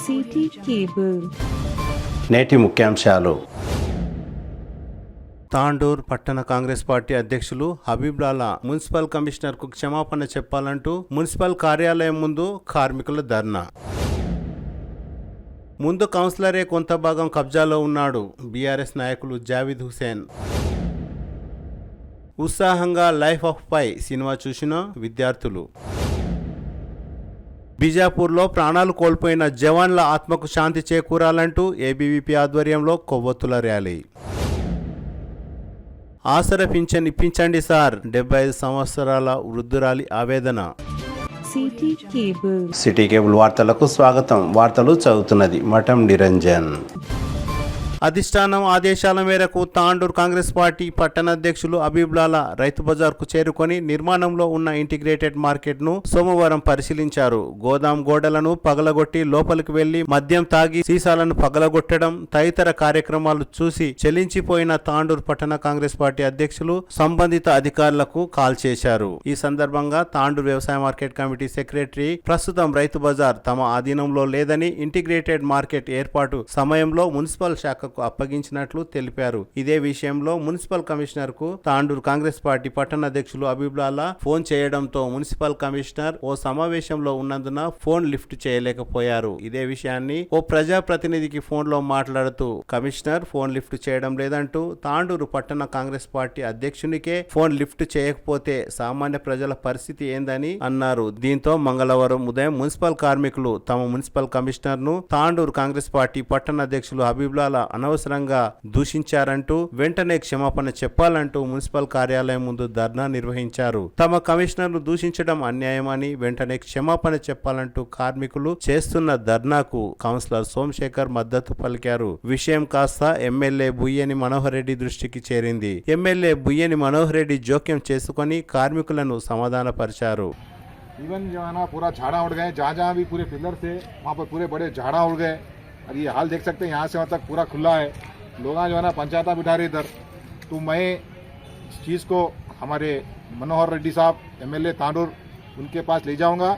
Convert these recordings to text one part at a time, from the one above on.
City cable. నేటి ముఖ్యాంశాలు. తాండూర్ పట్టణ కాంగ్రెస్ పార్టీ అధ్యక్షులు హబీబ్లాలా మున్సిపల్ కమిషనర్కు క్షమాపణ చెప్పాలంటూ మున్సిపల్ కార్యాలయం ముందు కార్మికుల ధర్నా. ముందు కౌన్సిలరే కొంత భాగం కబ్జాలో ఉన్నాడు. బీఆర్ఎస్ నాయకులు జావీద్ హుసేన్. ఉత్సాహంగా లైఫ్ ఆఫ్ పై సినిమా చూసిన విద్యార్థులు. బీజాపూర్లో ప్రాణాలు కోల్పోయిన జవాన్ల ఆత్మకు శాంతి చేకూరాలంటూ ఏబీవీపీ ఆధ్వర్యంలో కొవ్వొత్తుల ర్యాలీ. ఆసరా పింఛన్ ఇప్పించండి సార్, 75 సంవత్సరాల వృద్ధురాలి ఆవేదన. సిటీ కేబుల్ వార్తలకు స్వాగతం. వార్తలు చదువుతున్నది మఠం నిరంజన్. అధిష్టానం ఆదేశాల మేరకు తాండూర్ కాంగ్రెస్ పార్టీ పట్టణాధ్యక్షులు హబీబ్లాలా రైతు బజార్కు చేరుకొని నిర్మాణంలో ఉన్న ఇంటిగ్రేటెడ్ మార్కెట్ను సోమవారం పరిశీలించారు. గోదాం గోడలను పగలగొట్టి లోపలికి వెళ్లి మద్యం తాగి సీసాలను పగలగొట్టడం తదితర కార్యక్రమాలు చూసి చెల్లించిపోయిన తాండూర్ పట్టణ కాంగ్రెస్ పార్టీ అధ్యక్షులు సంబంధిత అధికారులకు కాల్ చేశారు. ఈ సందర్భంగా తాండూర్ వ్యవసాయ మార్కెట్ కమిటీ సెక్రటరీ ప్రస్తుతం రైతు బజార్ తమ ఆధీనంలో లేదని, ఇంటిగ్రేటెడ్ మార్కెట్ ఏర్పాటు సమయంలో మున్సిపల్ శాఖ అప్పగించినట్లు తెలిపారు. ఇదే విషయంలో మున్సిపల్ కమిషనర్ కు తాండూర్ కాంగ్రెస్ పార్టీ పట్టణ అధ్యక్షులు హబీబ్లాలా ఫోన్ చేయడంతో మున్సిపల్ కమిషనర్ ఓ సమావేశంలో ఉన్నందున ఫోన్ లిఫ్ట్ చేయలేకపోయారు. ఇదే విషయాన్ని ఓ ప్రజాప్రతినిధికి ఫోన్ లో మాట్లాడుతూ కమిషనర్ ఫోన్ లిఫ్ట్ చేయడం లేదంటూ, తాండూరు పట్టణ కాంగ్రెస్ పార్టీ అధ్యక్షునికే ఫోన్ లిఫ్ట్ చేయకపోతే సామాన్య ప్రజల పరిస్థితి ఏందని అన్నారు. దీంతో మంగళవారం ఉదయం మున్సిపల్ కార్మికులు తమ మున్సిపల్ కమిషనర్ ను తాండూరు కాంగ్రెస్ పార్టీ పట్టణ అధ్యక్షులు హబీబ్లాలా అనవసరంగా దూషించారంటూ వెంటనే క్షమాపణ చెప్పాలంటూ మున్సిపల్ కార్యాలయం ముందు ధర్నా నిర్వహించారు. తమ కమిషనర్ను దూషించడం అన్యాయమని వెంటనే క్షమాపణ చెప్పాలంటూ కార్మికులు చేస్తున్న ధర్నాకు కౌన్సిలర్ సోమశేఖర్ మద్దతు పలికారు. విషయం కాస్త ఎమ్మెల్యే బుయ్యని మనోహర్ రెడ్డి దృష్టికి చేరింది. ఎమ్మెల్యే బుయ్యని మనోహర్ రెడ్డి జోక్యం చేసుకుని కార్మికులను సమాధానపరిచారు. इवन जो है ना पूरा झाड़ा उड़ गए, जहाँ जहाँ भी पूरे पिलर थे वहाँ पर पूरे बड़े झाड़ा उड़ गए। और ये हाल देख सकते हैं, यहाँ से वहाँ तक पूरा खुला है। लोग जो है ना पंचायत बिठा रहे इधर। तो मैं इस चीज़ को हमारे मनोहर रेड्डी साहब एमएलए तांडूर उनके पास ले जाऊंगा।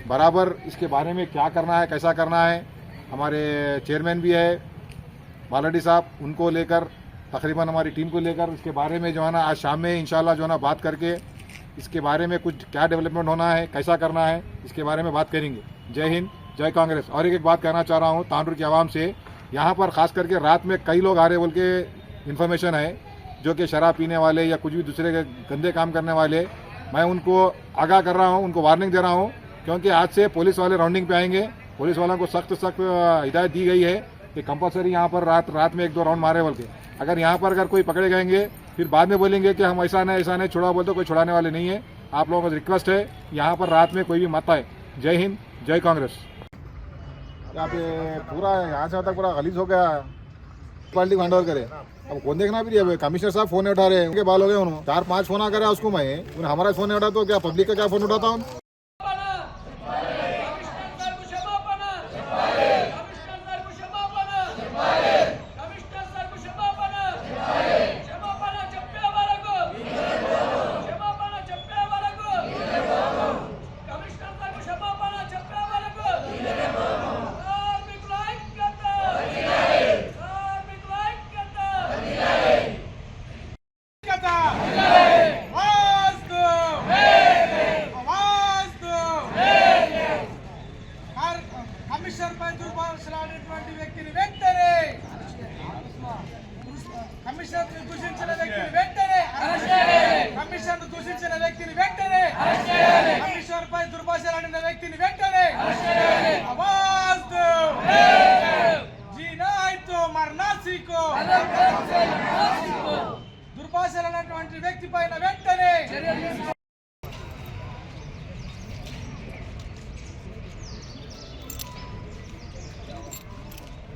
बराबर इसके बारे में क्या करना है, कैसा करना है, हमारे चेयरमैन भी है बालाडी साहब, उनको लेकर तकरीबन हमारी टीम को लेकर इसके बारे में जो है ना आज शाम में इंशाल्लाह जो है ना बात करके इसके बारे में कुछ क्या डेवलपमेंट होना है, कैसा करना है, इसके बारे में बात करेंगे। जय हिंद, जय कांग्रेस। और एक बात कहना चाह रहा हूँ तांडूर की आवाम से, यहाँ पर खास करके रात में कई लोग आ रहे बोल के इन्फॉर्मेशन है, जो कि शराब पीने वाले या कुछ भी दूसरे के गंदे काम करने वाले। मैं उनको आगाह कर रहा हूँ, उनको वार्निंग दे रहा हूँ, क्योंकि आज से पुलिस वाले राउंडिंग पे आएंगे। पुलिस वालों को सख्त हिदायत दी गई है कि कंपलसरी यहाँ पर रात में 1-2 राउंड मारे बोल के। अगर यहाँ पर अगर कोई पकड़े गएंगे फिर बाद में बोलेंगे कि हम ऐसा नहीं छुड़ा, बोलते कोई छुड़ाने वाले नहीं है। आप लोगों को रिक्वेस्ट है यहाँ पर रात में कोई भी मत आए। जय हिंद, जय कांग्रेस। यहाँ पे पूरा यहाँ से तक पूरा गलीज हो गया, क्वालिटी हैंड ओवर करे। अब कौन देखना भी है, कमिश्नर साहब फोन नहीं उठा रहे, उनके बाल हो गए। उन्होंने 4-5 फोन करा उसको, मैं हमारा फोन नहीं उठा तो क्या पब्लिक का क्या फोन उठाता हूँ। దుర్భాషలైనటువంటి వ్యక్తి పైన వెంటనే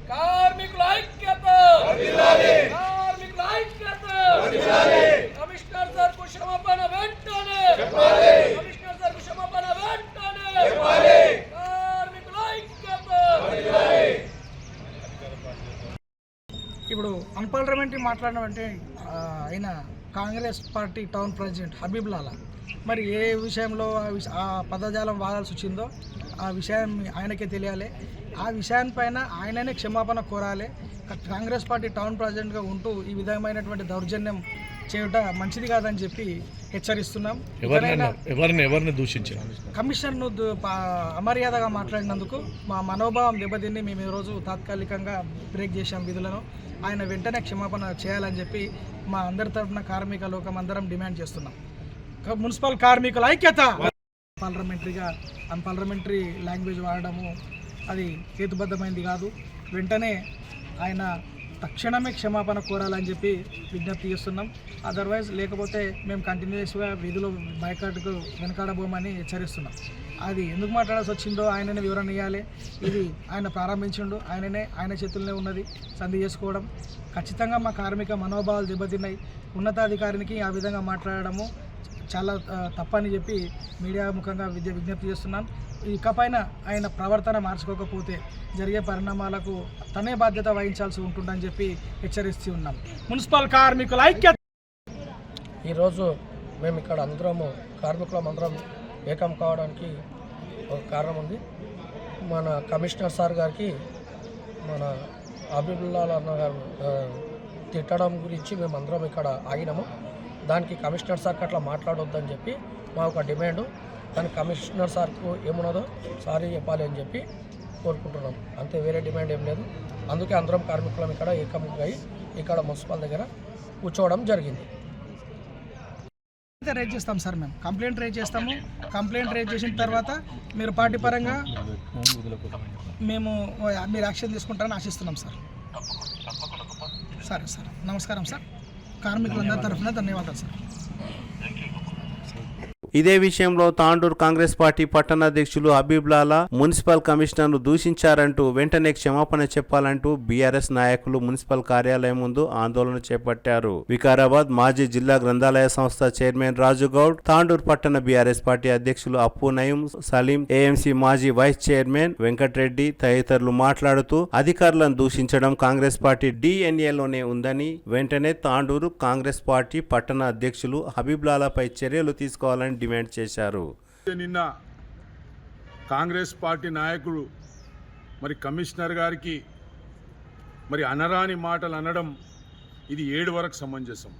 కార్మికుల ఐక్యత, కార్మికుల ఐక్యత, కమిషనర్ సార్ కు క్షమాపణ వెంటనే చెప్పాలి, కమిషనర్ సార్ కు క్షమాపణ వెంటనే చెప్పాలి, కార్మికుల ఐక్యత. ఇప్పుడు అన్పార్లమెంటరీ మాట్లాడడం ఆయన కాంగ్రెస్ పార్టీ టౌన్ ప్రెసిడెంట్ హబీబ్లాలా మరి ఏ విషయంలో ఆ పదజాలం వాడాల్సి వచ్చిందో ఆ విషయం ఆయనకే తెలియాలి. ఆ విషయానిపైన ఆయననే క్షమాపణ కోరాలి. కాంగ్రెస్ పార్టీ టౌన్ ప్రెసిడెంట్గా ఉంటూ ఈ విధమైనటువంటి దౌర్జన్యం చేయట మంచిది కాదని చెప్పి హెచ్చరిస్తున్నాం. ఎవరిని దూషించారు? కమిషనర్ను అమర్యాదగా మాట్లాడినందుకు మా మనోభావం దెబ్బతిని మేము ఈరోజు తాత్కాలికంగా బ్రేక్ చేశాం విధులను. ఆయన వెంటనే క్షమాపణ చేయాలని చెప్పి మా అందరి తరఫున కార్మిక లోకం అందరం డిమాండ్ చేస్తున్నాం. మున్సిపల్ కార్మికుల ఐక్యత. అన్పార్లమెంటరీ లాంగ్వేజ్ వాడడము అది హేతుబద్ధమైంది కాదు. వెంటనే ఆయన తక్షణమే క్షమాపణ కోరాలని చెప్పి విజ్ఞప్తి చేస్తున్నాం. అదర్వైజ్ లేకపోతే మేము కంటిన్యూస్గా వీధిలో బైకాట్కు వెనకాడబోమని హెచ్చరిస్తున్నాం. అది ఎందుకు మాట్లాడాల్సి వచ్చిందో ఆయననే వివరణ ఇవ్వాలి. ఇది ఆయన ప్రారంభించిండు, ఆయన చేతుల్లోనే ఉన్నది సంధి చేసుకోవడం. ఖచ్చితంగా మా కార్మిక మనోభావాలు దెబ్బతిన్నాయి. ఉన్నతాధికారికి ఆ విధంగా మాట్లాడడము చాలా తప్పని చెప్పి మీడియా ముఖంగా విజ్ఞప్తి చేస్తున్నాను. ఇకపైన ఆయన ప్రవర్తన మార్చుకోకపోతే జరిగే పరిణామాలకు తనే బాధ్యత వహించాల్సి ఉంటుందని చెప్పి హెచ్చరిస్తూ ఉన్నాం. మున్సిపల్ కార్మికుల ఐక్యత. ఈరోజు మేము ఇక్కడ కార్మికులం అందరం ఏకం కావడానికి ఒక కారణం ఉంది. మన కమిషనర్ సార్ గారికి మన అబీబుల్లా అన్న గారు తిట్టడం గురించి మేమందరం ఇక్కడ ఆగినాము. దానికి కమిషనర్ సార్కి అట్లా మాట్లాడొద్దని చెప్పి మా ఒక డిమాండు. దానికి కమిషనర్ సార్కు ఏమున్నదో సారీ చెప్పాలి అని చెప్పి కోరుకుంటున్నాం. అంతే, వేరే డిమాండ్ ఏం లేదు. అందుకే అందరం కార్మికులం ఇక్కడ ఏకంగా అయ్యి ఇక్కడ మున్సిపల్ దగ్గర కూర్చోవడం జరిగింది. రేజ్ చేస్తాం సార్, మేము కంప్లైంట్ రేజ్ చేస్తాము. కంప్లైంట్ రేజ్ చేసిన తర్వాత మీరు పార్టీ పరంగా మీరు యాక్షన్ తీసుకుంటారని ఆశిస్తున్నాం సార్. సరే సార్, నమస్కారం సార్. కార్మికులందరి తరఫున ధన్యవాదాలు సార్. ఇదే విషయంలో తాండూరు కాంగ్రెస్ పార్టీ పట్టణాధ్యక్షులు హబీబ్లాలా మున్సిపల్ కమిషనర్ను దూషించారంటూ వెంటనే క్షమాపణ చెప్పాలంటూ బీఆర్ఎస్ నాయకులు మున్సిపల్ కార్యాలయం ముందు ఆందోళన చేపట్టారు. వికారాబాద్ మాజీ జిల్లా గ్రంథాలయ సంస్థ చైర్మన్ రాజుగౌడ్, తాండూరు పట్టణ బీఆర్ఎస్ పార్టీ అధ్యక్షులు అప్పు నయీం, సలీం, ఏఎంసీ మాజీ వైస్ చైర్మన్ వెంకటరెడ్డి తదితరులు మాట్లాడుతూ అధికారులను దూషించడం కాంగ్రెస్ పార్టీ డిఎన్ఏలోనే ఉందని, వెంటనే తాండూరు కాంగ్రెస్ పార్టీ పట్టణ అధ్యక్షులు హబీబ్లాలాపై చర్యలు తీసుకోవాలని డిమాండ్ చేశారు. నిన్న కాంగ్రెస్ పార్టీ నాయకుడు మరి కమిషనర్ గారికి మరి అనరాని మాటలు అనడం ఇది 7 వరకు సమంజసం.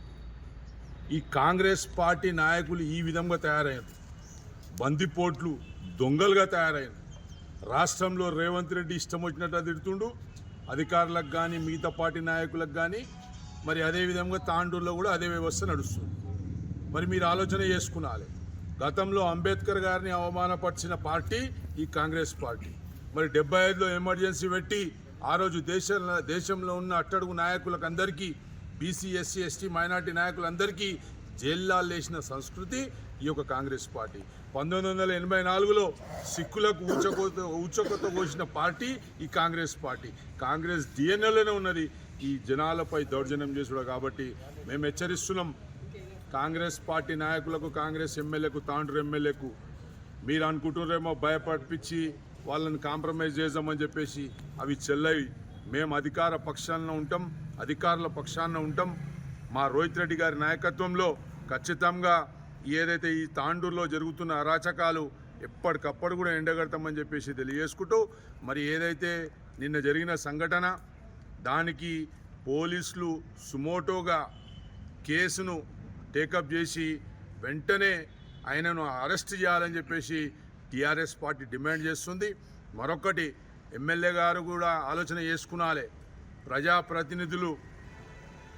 ఈ కాంగ్రెస్ పార్టీ నాయకులు ఈ విధంగా తయారయ్యారు, బందిపోట్లు దొంగలుగా తయారయ్యారు. రాష్ట్రంలో రేవంత్ రెడ్డి ఇష్టం వచ్చినట్టు తిడుతుండు అధికారులకు కానీ మిగతా పార్టీ నాయకులకు కానీ. మరి అదేవిధంగా తాండూరులో కూడా అదే వ్యవస్థ నడుస్తుంది. మరి మీరు ఆలోచన చేసుకునాలి. గతంలో అంబేద్కర్ గారిని అవమానపరిచిన పార్టీ ఈ కాంగ్రెస్ పార్టీ. మరి 75లో ఎమర్జెన్సీ పెట్టి ఆ రోజు దేశంలో ఉన్న అట్టడుగు నాయకులకు అందరికీ, బీసీ, ఎస్సీ, ఎస్టీ, మైనార్టీ నాయకులందరికీ జైల్లాలు వేసిన సంస్కృతి ఈ యొక్క కాంగ్రెస్ పార్టీ. 1984లో సిక్కులకు ఊచకొత్త పోసిన పార్టీ ఈ కాంగ్రెస్ పార్టీ. కాంగ్రెస్ డిఎన్ఏలోనే ఉన్నది ఈ జనాలపై దౌర్జన్యం చేసుడు. కాబట్టి మేము హెచ్చరిస్తున్నాం కాంగ్రెస్ పార్టీ నాయకులకు, కాంగ్రెస్ ఎమ్మెల్యేకు, తాండూరు ఎమ్మెల్యేకు, మీరు అనుకుంటున్నారేమో భయపడిపించి వాళ్ళని కాంప్రమైజ్ చేద్దామని చెప్పేసి. అవి చెల్లవి. మేము అధికారుల పక్షాన ఉంటాం. మా రోహిత్ రెడ్డి గారి నాయకత్వంలో ఖచ్చితంగా ఏదైతే ఈ తాండూరులో జరుగుతున్న అరాచకాలు ఎప్పటికప్పుడు కూడా ఎండగడతామని చెప్పేసి తెలియజేసుకుంటూ, మరి ఏదైతే నిన్న జరిగిన సంఘటన దానికి పోలీసులు సుమోటోగా కేసును టేకప్ చేసి వెంటనే ఆయనను అరెస్ట్ చేయాలని చెప్పేసి టీఆర్ఎస్ పార్టీ డిమాండ్ చేస్తుంది. మరొకటి, ఎమ్మెల్యే గారు కూడా ఆలోచన చేసుకునాలి.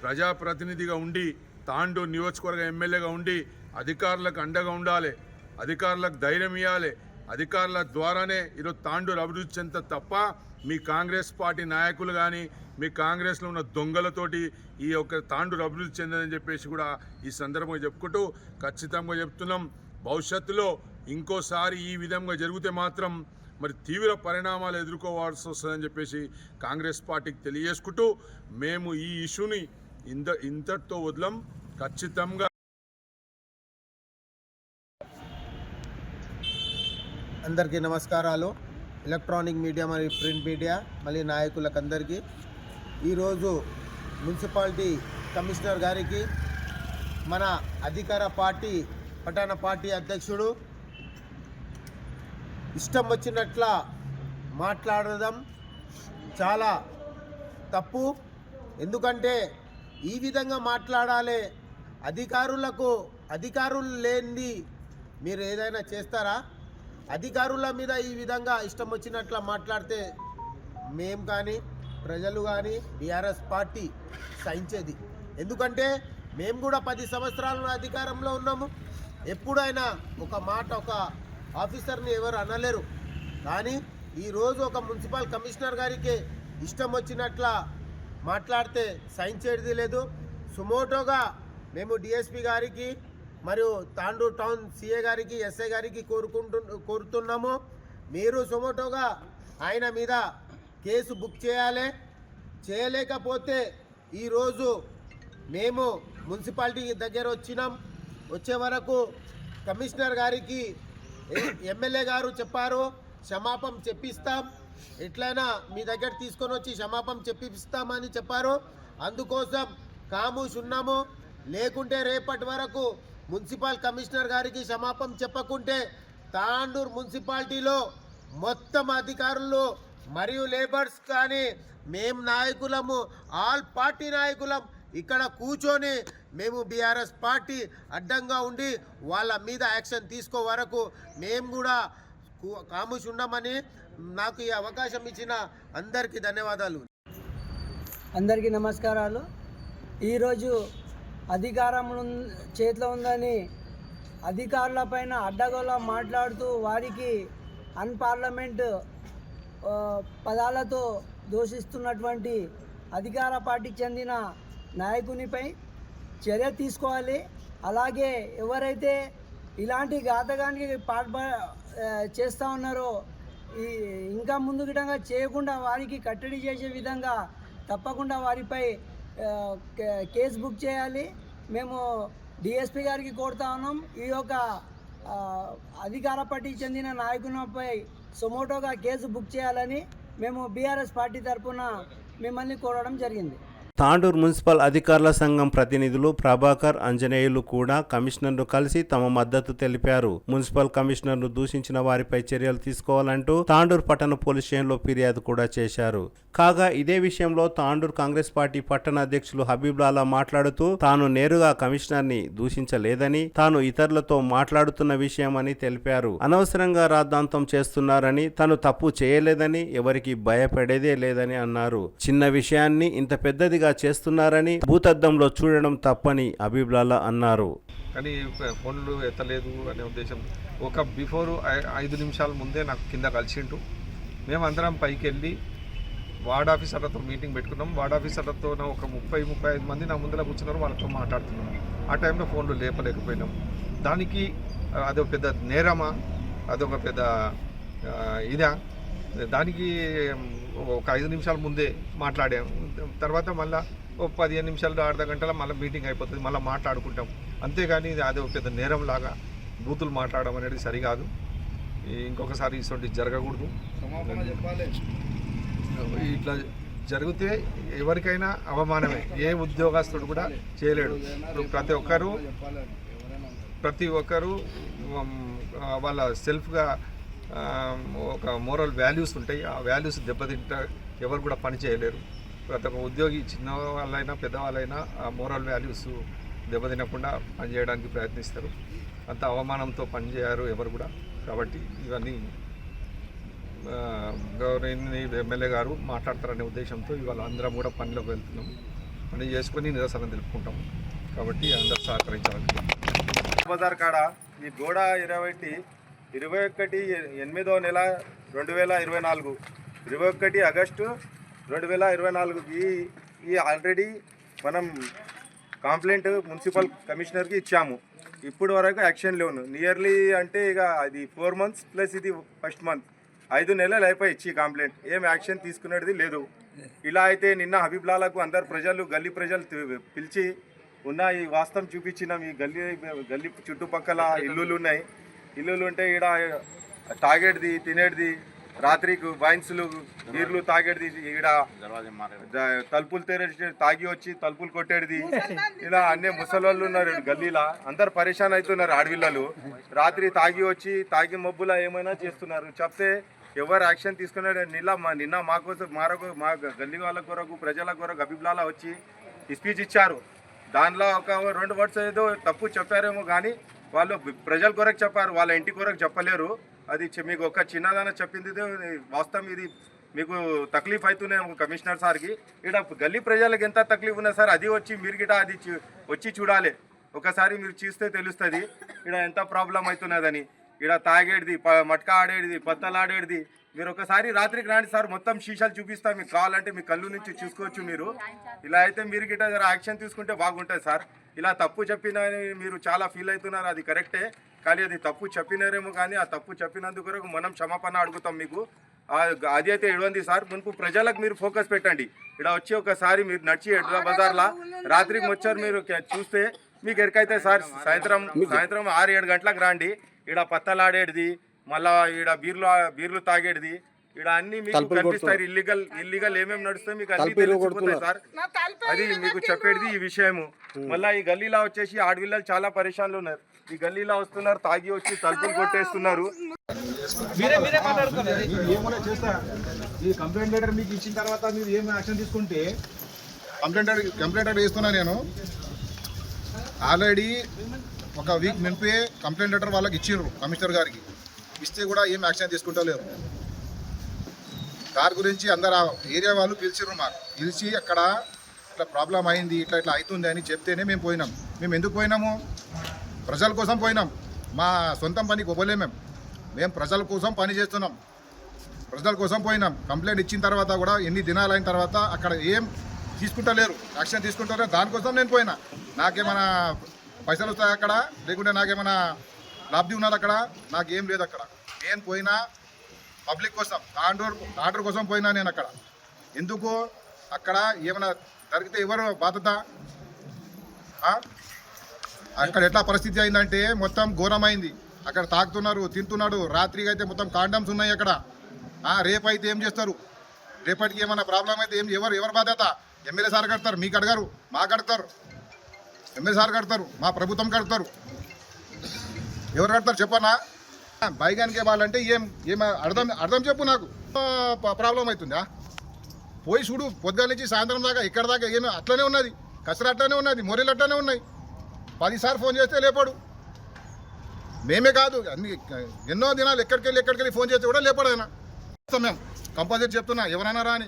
ప్రజాప్రతినిధిగా ఉండి, తాండూరు నియోజకవర్గ ఎమ్మెల్యేగా ఉండి అధికారులకు అండగా ఉండాలి, అధికారులకు ధైర్యం ఇవ్వాలి. అధికారుల ద్వారానే ఈరోజు తాండూరు అభివృద్ధి చెందుతుంది తప్ప మీ కాంగ్రెస్ పార్టీ నాయకులు కానీ మీ కాంగ్రెస్లో ఉన్న దొంగలతోటి ఈ యొక్క తాండూరు అభివృద్ధి చెందని చెప్పేసి కూడా ఈ సందర్భంగా చెప్పుకుంటూ ఖచ్చితంగా చెప్తున్నాం. భవిష్యత్తులో ఇంకోసారి ఈ విధంగా జరిగితే మాత్రం మరి తీవ్ర పరిణామాలు ఎదుర్కోవాల్సి వస్తుందని చెప్పేసి కాంగ్రెస్ పార్టీకి తెలియజేసుకుంటూ, మేము ఈ ఇష్యూని ఇంతటితో వదలం. ఖచ్చితంగా అందరికీ నమస్కారాలు. ఎలక్ట్రానిక్ మీడియా మరియు ప్రింట్ మీడియా మళ్ళీ నాయకులకు అందరికీ ఈరోజు మున్సిపాలిటీ కమిషనర్ గారికి మన అధికార పార్టీ పట్టణ పార్టీ అధ్యక్షుడు ఇష్టం వచ్చినట్ల మాట్లాడడం చాలా తప్పు. ఎందుకంటే ఈ విధంగా మాట్లాడాలి. అధికారులు లేనిది మీరు ఏదైనా చేస్తారా? అధికారుల మీద ఈ విధంగా ఇష్టం వచ్చినట్ల మాట్లాడితే మేము కానీ ప్రజలు కానీ బీఆర్ఎస్ పార్టీ సహించేది. ఎందుకంటే మేము కూడా 10 సంవత్సరాల అధికారంలో ఉన్నాము. ఎప్పుడైనా ఒక మాట ఒక ఆఫీసర్ని ఎవరు అనలేరు. కానీ ఈరోజు ఒక మున్సిపల్ కమిషనర్ గారికి ఇష్టం వచ్చినట్ల మాట్లాడితే సహించేది లేదు. సుమోటోగా మేము డిఎస్పీ గారికి మరియు తాండూరు టౌన్ సిఏ గారికి ఎస్ఐ గారికి కోరుతున్నాము. మీరు సుమోటోగా ఆయన మీద కేసు బుక్ చేయాలి. చేయలేకపోతే ఈరోజు మేము మున్సిపాలిటీ దగ్గర వచ్చే వరకు కమిషనర్ గారికి ఎమ్మెల్యే గారు చెప్పారు క్షమాపణ చెప్పిస్తాం, ఎట్లయినా మీ దగ్గర తీసుకొని వచ్చి క్షమాపణ చెప్పిస్తామని చెప్పారు. అందుకోసం కామూష్ ఉన్నాము. లేకుంటే రేపటి వరకు మున్సిపల్ కమిషనర్ గారికి క్షమాపణ చెప్పకుంటే తాండూరు మున్సిపాలిటీలో మొత్తం అధికారులు మరియు లేబర్స్ కానీ మేము నాయకులము, ఆల్ పార్టీ నాయకులం ఇక్కడ కూర్చొని మేము బీఆర్ఎస్ పార్టీ అడ్డంగా ఉండి వాళ్ళ మీద యాక్షన్ తీసుకో వరకు మేము కూడా కామూష్ ఉన్నామని నాకు ఈ అవకాశం ఇచ్చిన అందరికీ ధన్యవాదాలు. అందరికీ నమస్కారాలు. ఈరోజు అధికారం చేతిలో ఉందని అధికారులపైన అడ్డగోలా మాట్లాడుతూ వారికి అన్పార్లమెంట్ పదాలతో దూషిస్తున్నటువంటి అధికార పార్టీకి చెందిన నాయకునిపై చర్య తీసుకోవాలి. అలాగే ఎవరైతే ఇలాంటి ఘాతకానికి చేస్తూ ఉన్నారో ఇంకా ముందు గిటంగా చేయకుండా వారికి కట్టడి చేసే విధంగా తప్పకుండా వారిపై కేసు బుక్ చేయాలి. మేము డిఎస్పీ గారికి కోరుతా ఉన్నాం. ఈ యొక్క అధికార పార్టీకి చెందిన నాయకునిపై సుమోటోగా కేసు బుక్ చేయాలని మేము బీఆర్ఎస్ పార్టీ తరఫున మిమ్మల్ని కోరడం జరిగింది. తాండూరు మున్సిపల్ అధికారుల సంఘం ప్రతినిధులు ప్రభాకర్, ఆంజనేయులు కూడా కమిషనర్ను కలిసి తమ మద్దతు తెలిపారు. మున్సిపల్ కమిషనర్ను దూషించిన వారిపై చర్యలు తీసుకోవాలంటూ తాండూరు పట్టణ పోలీస్ స్టేషన్లో ఫిర్యాదు కూడా చేశారు. కాగా ఇదే విషయంలో తాండూరు కాంగ్రెస్ పార్టీ పట్టణ అధ్యక్షులు హబీబ్లాలా మాట్లాడుతూ తాను నేరుగా కమిషనర్ని దూషించలేదని, తాను ఇతరులతో మాట్లాడుతున్న విషయమని తెలిపారు. అనవసరంగా రాద్ధాంతం చేస్తున్నారని, తను తప్పు చేయలేదని, ఎవరికి భయపడేదే లేదని అన్నారు. చిన్న విషయాన్ని ఇంత పెద్దదిగా చేస్తున్నారని, భూతద్దంలో చూడడం తప్పని హబీబ్లాలా అన్నారు. కానీ ఫోన్లు ఎత్తలేదు అనే ఉద్దేశం ఒక బిఫోర్ 5 నిమిషాల ముందే నాకు కింద కలిసిండు. మేమందరం పైకి వెళ్ళి వార్డ్ ఆఫీసర్లతో మీటింగ్ పెట్టుకున్నాం. వార్డ్ ఆఫీసర్లతో ఒక 30-35 మంది నా ముందర కూర్చున్నారు, వాళ్ళతో మాట్లాడుతున్నాం. ఆ టైంలో ఫోన్లు లేపలేకపోయినాం. దానికి అదొక పెద్ద నేరమా, అదొక పెద్ద ఇదా? దానికి ఒక 5 నిమిషాల ముందే మాట్లాడాం. తర్వాత మళ్ళీ ఒక 15 నిమిషాలు అర్ధ గంటల మళ్ళీ మీటింగ్ అయిపోతుంది, మళ్ళీ మాట్లాడుకుంటాం. అంతేగాని అది ఒక పెద్ద నేరం లాగా బూతులు మాట్లాడడం అనేది సరికాదు. ఇంకొకసారి ఇటువంటి జరగకూడదు. ఇట్లా జరిగితే ఎవరికైనా అవమానమే. ఏ ఉద్యోగస్తుడు కూడా చేయలేడు. ప్రతి ఒక్కరు వాళ్ళ సెల్ఫ్గా ఒక మోరల్ వాల్యూస్ ఉంటాయి. ఆ వాల్యూస్ దెబ్బతింటా ఎవరు కూడా పని చేయలేరు. ప్రతి ఒక్క ఉద్యోగి, చిన్న వాళ్ళైనా పెద్దవాళ్ళైనా ఆ మోరల్ వాల్యూస్ దెబ్బతినకుండా పనిచేయడానికి ప్రయత్నిస్తారు. అంత అవమానంతో పనిచేయరు ఎవరు కూడా. కాబట్టి ఇవన్నీ గవర్నమెంట్ ఎమ్మెల్యే గారు మాట్లాడతారనే ఉద్దేశంతో ఇవాళ అందరం కూడా పనిలోకి వెళ్తున్నాం. పని చేసుకొని నిరసన తెలుపుకుంటాం. కాబట్టి అందరూ సహకరించాలి. బజార్ కాడ ఈ గోడ 21/8/2024 21 ఆగస్టు 2024కి ఈ ఆల్రెడీ మనం కంప్లైంట్ మున్సిపల్ కమిషనర్కి ఇచ్చాము. ఇప్పుడు వరకు యాక్షన్ లేవు. నియర్లీ అంటే ఇక అది 4 months ప్లస్ ఇది ఫస్ట్ మంత్ 5 నెలలు అయిపోయి ఇచ్చి కంప్లైంట్ ఏం యాక్షన్ తీసుకునేది లేదు. ఇలా అయితే నిన్న హబీబ్లాలకు అందరు ప్రజలు, గల్లీ ప్రజలు పిలిచి ఉన్న ఈ వాస్తవం చూపించినాం. ఈ గల్లీ చుట్టుపక్కల ఇల్లులు ఉన్నాయి. ఇల్లులు ఉంటే ఇక్కడ తాగేటిది, తినేటిది రాత్రికి వైన్స్లు బీర్లు తాగేది, ఈడ తలుపులు తెరిచి తాగి వచ్చి తలుపులు కొట్టేది, ఇలా అన్ని ముసలోళ్ళు ఉన్నారు గల్లీలా, అందరు పరేషాన్ అవుతున్నారు. ఆడవిల్లలు రాత్రి తాగి వచ్చి తాగి మబ్బులా ఏమైనా చేస్తున్నారు. చెప్తే ఎవరు యాక్షన్ తీసుకున్నాడు? నిన్న మా కోసం మా గల్లీ వాళ్ళ కొరకు ప్రజల కొరకు అభిప్రాయాలు వచ్చి స్పీచ్ ఇచ్చారు. దానిలో ఒక 2 వర్డ్స్ ఏదో తప్పు చెప్పారేమో కానీ వాళ్ళు ప్రజల కొరకు చెప్పారు, వాళ్ళ ఇంటి కొరకు చెప్పలేరు. అది మీకు ఒక చిన్నదాన చెప్పింది వాస్తవం. ఇది మీకు తక్లీఫ్ అవుతున్నాయి కమిషనర్ సార్కి. ఇక్కడ గల్లీ ప్రజలకు ఎంత తక్లీఫ్ ఉన్నాయి సార్, అది వచ్చి మీరు గిట అది వచ్చి చూడాలి. ఒకసారి మీరు చూస్తే తెలుస్తుంది ఇక్కడ ఎంత ప్రాబ్లం అవుతున్నదని. ఇక్కడ తాగేది, మట్కా ఆడేది, పత్తలు ఆడేది. మీరు ఒకసారి రాత్రికి రాండి సార్, మొత్తం షీషాలు చూపిస్తాం. మీకు కావాలంటే మీ కళ్ళు నుంచి చూసుకోవచ్చు మీరు. ఇలా అయితే మీరు గిట్ట యాక్షన్ తీసుకుంటే బాగుంటుంది సార్. ఇలా తప్పు చెప్పిన మీరు చాలా ఫీల్ అవుతున్నారు, అది కరెక్టే. కానీ అది తప్పు చెప్పినారేమో కానీ ఆ తప్పు చెప్పినందుకు మనం క్షమాపణ అడుగుతాం మీకు. అది అయితే ఎడవంది సార్. మునుపు ప్రజలకు మీరు ఫోకస్ పెట్టండి. ఇక్కడ వచ్చి ఒకసారి మీరు నడిచి ఎడ్ల బజార్లా రాత్రికి వచ్చారు మీరు చూస్తే మీకు ఎరకైతే సార్. సాయంత్రం 6-7 గంటలకు రాండి. ఇక్కడ పత్తలాడేది, మళ్ళా ఈడ బీర్లు తాగేది, ఇక్కడ అన్ని మీకు కనిపిస్తాయి. ఇల్లీగల్ ఏమేమి నడుస్తాయి మీకు అన్ని తెలిసిపోతాయి సార్. అది మీకు చెప్పేది ఈ విషయము. మళ్ళీ ఈ గల్లీలో వచ్చేసి ఆడవిల్లలు చాలా పరేషాన్లు ఉన్నారు. ఈ గల్లీలో వస్తున్నారు, తాగి వచ్చి తలుపులు కొట్టేస్తున్నారు. ఏమైనా చేస్తా ఈ కంప్లైంట్ లెటర్ మీకు ఇచ్చిన తర్వాత మీరు ఏం యాక్షన్ తీసుకుంటే కంప్లైంట్ లెటర్ ఇస్తున్నా నేను. ఆల్రెడీ ఒక వీక్ ముంపే కంప్లైంట్ లెటర్ వాళ్ళకి ఇచ్చిండ్రు కమిషనర్ గారికి. ఇస్తే కూడా ఏం యాక్షన్ తీసుకుంటలేరు. దాని గురించి అందరు ఏరియా వాళ్ళు పిలిచిర్రు. మాకు పిలిచి అక్కడ ఇట్లా ప్రాబ్లం అయింది, ఇట్లా అవుతుంది అని చెప్తేనే మేము పోయినాం. మేము ఎందుకు పోయినాము? ప్రజల కోసం పోయినాం. మా సొంతం పనికి పోలేము. మేము ప్రజల కోసం పని చేస్తున్నాం. ప్రజల కోసం పోయినాం. కంప్లైంట్ ఇచ్చిన తర్వాత కూడా ఎన్ని దినాలు అయిన తర్వాత అక్కడ ఏం తీసుకుంటలేరు, యాక్షన్ తీసుకుంటలేరు. దానికోసం నేను పోయినా. నాకేమైనా పైసలు వస్తాయి అక్కడ, లేకుంటే నాకేమైనా లబ్ధి ఉన్నది అక్కడ? నాకేం లేదు అక్కడ. నేను పోయినా పబ్లిక్ కోసం, తాండూరు కోసం పోయినా నేను అక్కడ. ఎందుకు అక్కడ ఏమైనా జరిగితే ఎవరు బాధ్యత? అక్కడ ఎట్లా పరిస్థితి అయిందంటే మొత్తం ఘోరమైంది. అక్కడ తాగుతున్నారు, తింటున్నాడు. రాత్రికి అయితే మొత్తం కాండమ్స్ ఉన్నాయి అక్కడ. రేపైతే ఏం చేస్తారు? రేపటికి ఏమైనా ప్రాబ్లం అయితే ఎవరు బాధ్యత? ఎమ్మెల్యే సార్ కడతారు, మీకు అడగారు, మాకు కడతారు. ఎమ్మెల్యే సార్ కడతారు, మా ప్రభుత్వం కడతారు. ఎవరు కడతారు చెప్పనా? బైగానికి ఇవ్వాలంటే ఏం అర్థం చెప్పు. నాకు ప్రాబ్లం అవుతుందా? పోయి చూడు, పొద్దున్న నుంచి సాయంత్రం దాకా ఇక్కడ దాకా ఏమో అట్లనే ఉన్నది. కసర అట్లనే ఉన్నది, మొరీలు అట్లనే ఉన్నాయి. 10 సార్లు ఫోన్ చేస్తే లేపాడు. మేమే కాదు, ఎన్నో దినాలు ఎక్కడికెళ్ళి ఫోన్ చేస్తే కూడా లేపాడైనా. మేము కంపల్సరీ చెప్తున్నా, ఎవరైనా రాని,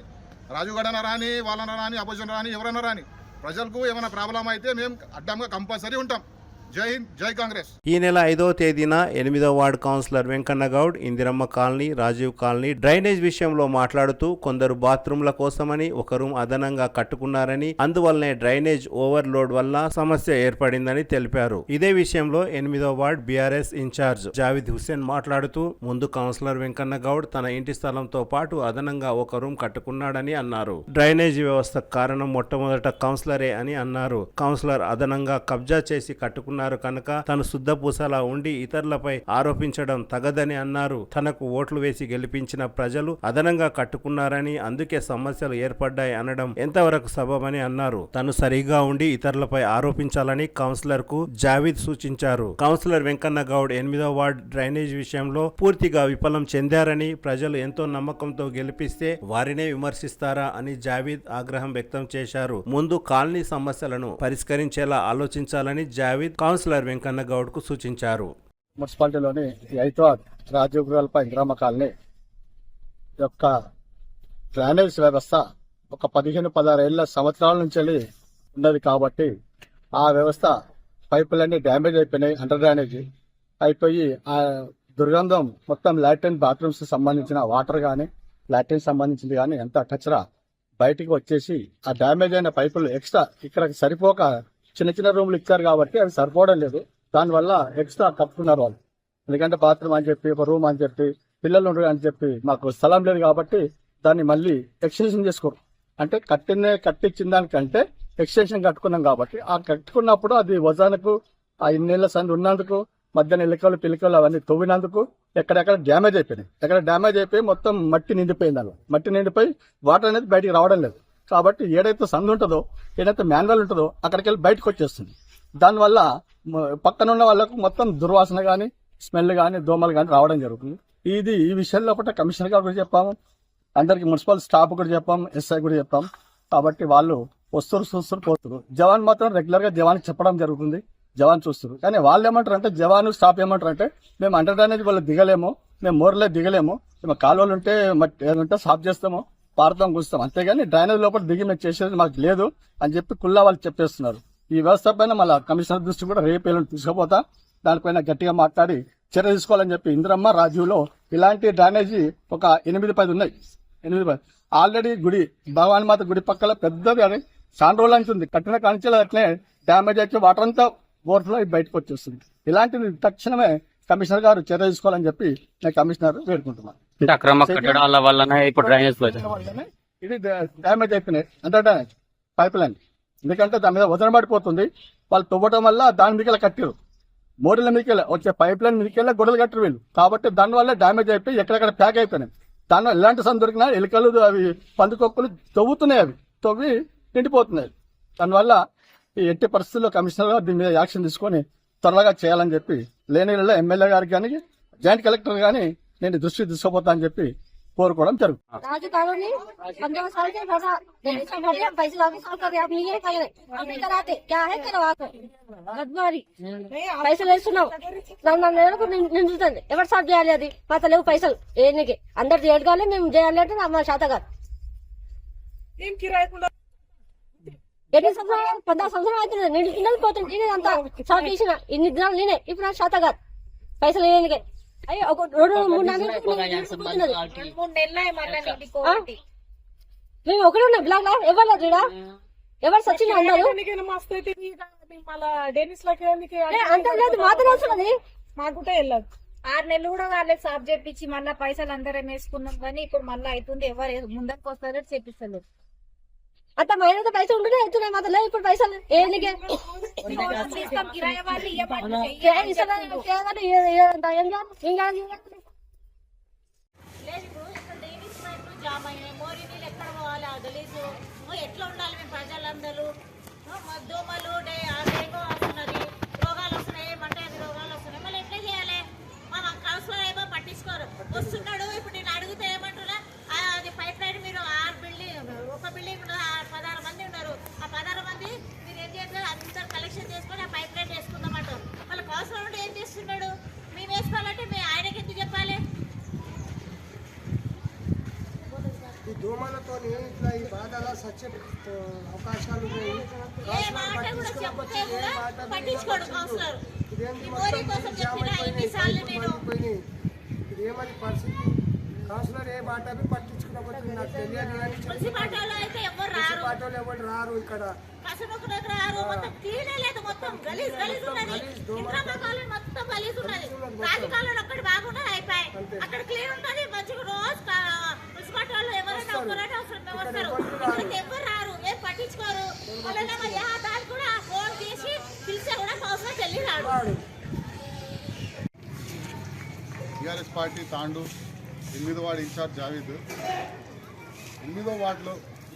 రాజు గడన రాని, వాళ్ళన రాని, అపోజిషన్ రాని, ఎవరైనా రాని, ప్రజలకు ఏమైనా ప్రాబ్లం అయితే మేము అడ్డంగా కంపల్సరీ ఉంటాం. జై హింద్, జై కాంగ్రెస్. ఈ నెల 5వ తేదీన 8వ ward councillor Venkanna Goud Indiramma colony, Rajiv colony drainage విషయంలో మాట్లాడుతూ కొందరు బాత్రూంల కోసమని ఒక రూమ్ అదనంగా కట్టుకున్నారని, అందువల్లనే డ్రైనేజ్ ఓవర్లోడ్ వల్ల సమస్య ఏర్పడిందని తెలిపారు. ఇదే విషయంలో 8వ ward BRS in-charge Javid Hussain మాట్లాడుతూ ముందు కౌన్సిలర్ వెంకన్న గౌడ్ తన ఇంటి స్థలంతో పాటు అదనంగా ఒక రూమ్ కట్టుకున్నాడని అన్నారు. డ్రైనేజ్ వ్యవస్థకు కారణం మొట్టమొదట కౌన్సిలరే అని అన్నారు. కౌన్సిలర్ అదనంగా కబ్జా చేసి కట్టుకున్నారు కనుక తను శుద్ధపూసలా ఉండి ఇతరులపై ఆరోపించడం తగదని అన్నారు. తనకు ఓట్లు వేసి గెలిపించిన ప్రజలు అదనంగా కట్టుకున్నారని, అందుకే సమస్యలు ఏర్పడ్డాయి అనడం ఎంతవరకు సబబని అన్నారు. తను సరిగా ఉండి ఇతరులపై ఆరోపించాలని కౌన్సిలర్ కు జావిద్ సూచించారు. కౌన్సిలర్ వెంకన్న గౌడ్ 8వ వార్డు డ్రైనేజ్ విషయంలో పూర్తిగా విఫలం చెందారని, ప్రజలు ఎంతో నమ్మకంతో గెలిపిస్తే వారినే విమర్శిస్తారా అని జావిద్ ఆగ్రహం వ్యక్తం చేశారు. ముందు కాలనీ సమస్యలను పరిష్కరించేలా ఆలోచించాలని జావిద్ కౌన్సిలర్ వెంకన్న గౌడ్ కు సూచించారు. మున్సిపాలిటీలోని 5వ రాజీవ్ గృహాలపై ఇందిరమ్మ కాలనీ యొక్క డ్రైనేజ్ వ్యవస్థ ఒక 15-16 సంవత్సరాల నుంచి ఉన్నది కాబట్టి ఆ వ్యవస్థ పైపులన్నీ డ్యామేజ్ అయిపోయినాయి. అండర్ డ్రైనేజ్ అయిపోయి ఆ దుర్గంధం మొత్తం లాట్రిన్ బాత్రూమ్స్ సంబంధించిన వాటర్ కానీ లాట్రిన్ సంబంధించింది కానీ ఎంత కచరా బయటికి వచ్చేసి ఆ డ్యామేజ్ అయిన పైపులు ఎక్స్ట్రా ఇక్కడ సరిపోక చిన్న రూమ్లు ఇచ్చారు కాబట్టి అవి సరిపోవడం లేదు. దానివల్ల ఎక్స్ట్రా కట్టుకున్నారు వాళ్ళు. ఎందుకంటే బాత్రూమ్ అని చెప్పి, ఒక రూమ్ అని చెప్పి, పిల్లలు ఉండరు అని చెప్పి, మాకు స్థలం లేదు కాబట్టి దాన్ని మళ్ళీ ఎక్స్టెన్షన్ చేసుకోరు. అంటే కట్టించిన దానికంటే ఎక్స్టెన్షన్ కట్టుకున్నాం కాబట్టి ఆ కట్టుకున్నప్పుడు అది వజానికి ఆ 2 నెలల సంది ఉన్నందుకు మధ్యాహ్నం ఎలుకలు పిలికలు అవన్నీ తవ్వినందుకు ఎక్కడెక్కడ డ్యామేజ్ అయిపోయినాయి. ఎక్కడ డ్యామేజ్ అయిపోయి మొత్తం మట్టి నిండిపోయింది. అలా మట్టి నిండిపోయి వాటర్ అనేది బయటికి రావడం లేదు. కాబట్టి ఏదైతే సందు ఉంటుందో, ఏదైతే మాన్యువల్ ఉంటుందో అక్కడికి వెళ్ళి బయటకు వచ్చేస్తుంది. దానివల్ల పక్కన ఉన్న వాళ్ళకు మొత్తం దుర్వాసన కానీ, స్మెల్ కానీ, దోమలు కానీ రావడం జరుగుతుంది. ఈ విషయం లోపల కమిషనర్ గారు కూడా చెప్పాము, అందరికి మున్సిపల్ స్టాఫ్ కూడా చెప్పాము, ఎస్ఐ కూడా చెప్పాము. కాబట్టి వాళ్ళు వస్తారు, చూస్తారు, పోస్తారు. జవాన్ మాత్రం రెగ్యులర్ గా జవాన్కి చెప్పడం జరుగుతుంది. జవాన్ చూస్తారు. కానీ వాళ్ళు ఏమంటారు అంటే, జవాన్ స్టాఫ్ ఏమంటారు అంటే, మేము అండర్ డ్రైనేజ్ వాళ్ళు దిగలేము, మేము మోర్లే దిగలేము, మేము కాలువలు ఉంటే ఏదంటే సాఫ్ చేస్తాము, పారుతాం, కూస్తాం, అంతేగాని డ్రైనేజ్ లోపల దిగి మేము చేసేది మాకు లేదు అని చెప్పి కుల్లా వాళ్ళు చెప్పేస్తున్నారు. ఈ వ్యవస్థ పైన మళ్ళీ కమిషనర్ దృష్టి కూడా రేపు ఎల్లుండి తీసుకుపోతా, దానిపైన గట్టిగా మాట్లాడి చర్య తీసుకోవాలని చెప్పి ఇందిరమ్మ రాజీవ్లో ఇలాంటి డ్రైనేజీ ఒక 8-10 ఉన్నాయి. 8-10 ఆల్రెడీ గుడి భగవాన్ మాత గుడి పక్కల పెద్దది అని చాలా రోజులు అంటుంది. కట్టిన కాంచెలు అట్లే డ్యామేజ్ అయితే వాటర్ అంతా ఓవర్ఫ్లో బయటకు వచ్చేస్తుంది. ఇలాంటివి తక్షణమే కమిషనర్ గారు చర్య తీసుకోవాలని చెప్పి నేను కమిషనర్ వేడుకుంటున్నాను. అక్రమ కట్టడాల వల్లనే ఇప్పుడు డ్రైనేజ్ ఇది డ్యామేజ్ అయిపోయినాయి, అండర్ డ్రైనేజ్ పైప్ లైన్. ఎందుకంటే దాని మీద వదన పడిపోతుంది. వాళ్ళు తవ్వడం వల్ల దాని మీదకి కట్టారు, మోరీల మీదకి వచ్చే పైప్ లైన్ మీదకి గొడవలు కట్టరు వీళ్ళు. కాబట్టి దానివల్ల డ్యామేజ్ అయిపోయి ఎక్కడెక్కడ ప్యాక్ అయిపోయినాయి. దానివల్ల ఎలాంటి సందు దొరికినా ఎలుకలు అవి పందుకొక్కులు తవ్వుతున్నాయి, అవి తవ్వి నిండిపోతున్నాయి. దానివల్ల ఈ ఎట్టి పరిస్థితుల్లో కమిషనర్ గారు దీని మీద యాక్షన్ తీసుకొని త్వరగా చేయాలని చెప్పి లేని ఎమ్మెల్యే గారికి కానీ జాయింట్ కలెక్టర్ కానీ నేను దృష్టి తీసుకోపోతా అని చెప్పి కోరుకోవడం జరుగుతుంది. राजू कॉलोनी 15 साल के भरा पैसे वापस कर आप नहीं नहीं कराते क्या है करवाते గద్వారి పైసలు వేస్తున్నావు నన్ను నెలకు నిండుతుంది. ఎవరు సాఫ్ చేయాలి? అది మాతో లేవు పైసలు ఏనికి అందరు చేయగానే మేము చేయాలి అంటే మా శాత కాదు. ఎన్ని సంవత్సరాలు 15 సంవత్సరాలు అవుతుంది నిండుతున్నది పోతుంది. నేనే అంతా సాఫ్ చేసిన ఇన్ని దినాలు నేనే. ఇప్పుడు నాకు శాత కాదు పైసలు వేయనికే. అయ్యో ఒక 2-3 మేము ఒకటే ఉన్నాం బ్లాక్ లా. ఎవరు లేదు, ఎవరు సచిన అందరూ అంత లేదు. మాత్రం వస్తున్నది మాకు వెళ్ళదు. 6 నెలలు కూడా వాళ్ళకి సాఫ్ చేపించి మళ్ళీ పైసలు అందరం వేసుకున్నాం. కానీ ఇప్పుడు మళ్ళీ అవుతుంది, ఎవరు ముందరికి వస్తారో చెప్పిస్తలేదు. అంత మైనత పైసలు ఉంటేనే అవుతున్నాయి. మాత్రం లేదు ఇప్పుడు పైసలు ఏనికే. కిరాయి వాళ్ళు జామ్ అయినాయి. మోరీ నీళ్ళు ఎక్కడ పోవాలి? గలీజు ఎట్లా ఉండాలి? మేము ప్రజలందరూ దోమలు డేగో వస్తున్నది, రోగాలు వస్తున్నాయి, ఏమంటే రోగాలు వస్తున్నాయి. మళ్ళీ ఎట్లా చేయాలి? మన కౌన్సిలర్ ఏమో పట్టించుకోరు. వస్తున్నాడు ఇప్పుడు నేను అడిగితే ఏమంటున్నా, అది పైప్ లైన్ మీరు 6 బిల్డింగ్ ఒక బిల్డింగ్ 16 మంది ఉన్నారు. ఆ 16 మంది మీరు ఏం చేస్తారు? అందరు కలెక్షన్ చేసుకొని ఆ పైప్ లైన్ వేసుకుందామంటారు. మళ్ళీ కౌన్సిలర్ ఉంటే ఏం చేస్తున్నాడు? మేము వేసుకోవాలంటే మేము ఆయనకి ఎందుకు చెప్పాలి? ఈ దోమలతో ఇట్లా ఈ బాధగా సచ్చే అవకాశాలు ఉన్నాయి. పట్టించుకోడు కౌన్సిలర్. ఇదేమని పరిస్థితి? కౌన్సిలర్ ఏ మాట పట్టించుకున్నప్పుడు నాకు తెలియదు. కానీ మున్సిపాలిటీలో అయితే ఎవరు రారు. ఇక్కడ మొత్తం గలీజ్ ఉన్నది. మొత్తం గలీజ్ ఉన్నది. రాజకాలంలో ఒక్కటి బాగున్నది, అయిపోయి అక్కడ క్లీన్ ఉంటుంది మంచిగా. రోజు మున్సిపాలిటీ వాళ్ళు ఎవరైనా ఒక్కరైనా వస్తారు, ఎవరు రారు, ఏం పట్టించుకోరు. వాళ్ళేమో దాన్ని కూడా ఫోన్ చేసి పిలిస్తే కూడా కౌన్సిలర్ చెల్లి రాడు. టీఆర్ఎస్ పార్టీ తాండూర్ 8వ వార్డు ఇన్ఛార్జ్ జావేద్. 8వ వార్డులో